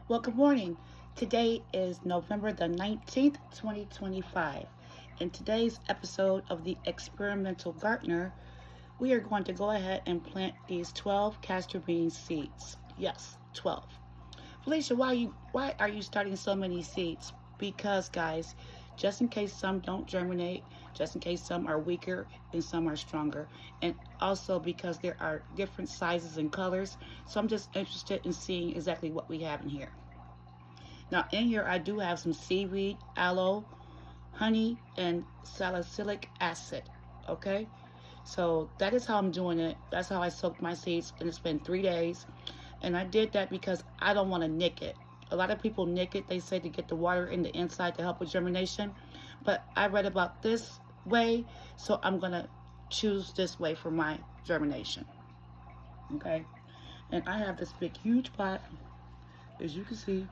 Well, good morning. Today is November the 19th, 2025. In today's episode of the Experimental Gardener, we are going to go ahead and plant these 12 castor bean seeds. Yes, 12. Felicia, why are you starting so many seeds? Because guys, just in case some don't germinate, just in case some are weaker and some are stronger, and also because there are different sizes and colors, so I'm just interested in seeing exactly what we have in here. Now in here I do have some seaweed, aloe, honey, and salicylic acid. Okay, so that is how I'm doing it. That's how I soaked my seeds, and it's been 3 days. And I did that because I don't want to nick it. A lot of people nick it. They say to get the water in the inside to help with germination. But I read about this way, so I'm going to choose this way for my germination. Okay? And I have this big, huge pot, as you can see.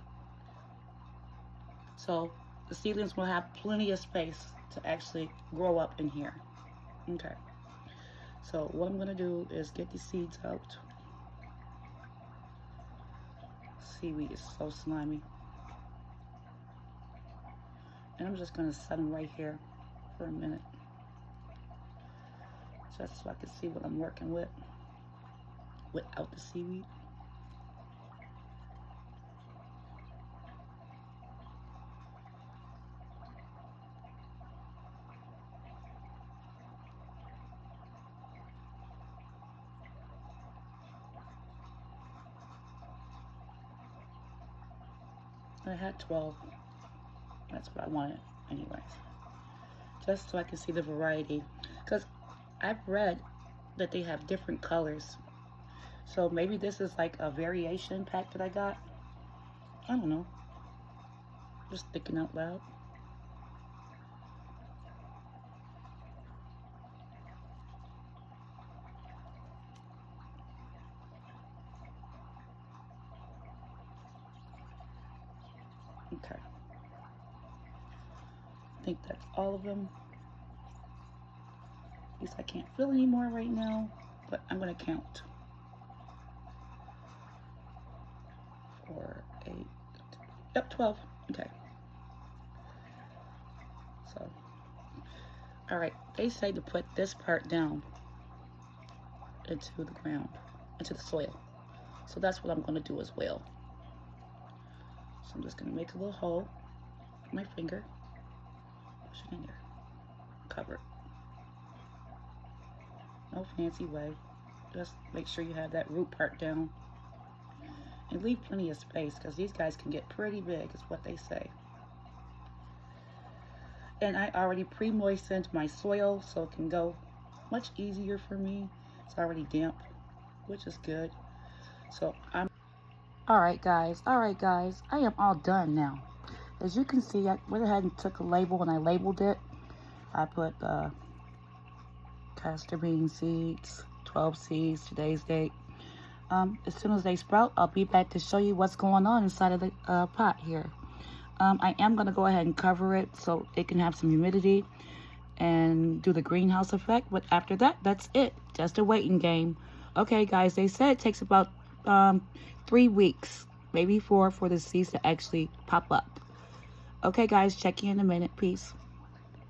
So the seedlings will have plenty of space to actually grow up in here. Okay. So what I'm going to do is get the seeds out. Seaweed is so slimy. And I'm just going to set them right here for a minute. Just so I can see what I'm working with without the seaweed. I had 12. That's what I wanted anyways. Just so I can see the variety. Because I've read that they have different colors. So maybe this is like a variation pack that I got. I don't know. Just thinking out loud. Okay. I think that's all of them. At least I can't feel any more right now, but I'm going to count. 4, 8, yep, 12. Okay. So, all right. They say to put this part down into the ground, into the soil. So that's what I'm going to do as well. So I'm just going to make a little hole with my finger. Push it in there. Cover it. No fancy way. Just make sure you have that root part down. And leave plenty of space because these guys can get pretty big is what they say. And I already pre-moistened my soil so it can go much easier for me. It's already damp, which is good. So I'm Alright guys, I am all done now. As you can see, I went ahead and took a label and I labeled it. I put Castor Bean Seeds, 12 seeds, today's date. As soon as they sprout, I'll be back to show you what's going on inside of the pot here. I am going to go ahead and cover it so it can have some humidity and do the greenhouse effect. But after that, that's it. Just a waiting game. Okay guys, they said it takes about 3 weeks, maybe 4, for the seeds to actually pop up. Okay guys, check you in a minute. Peace.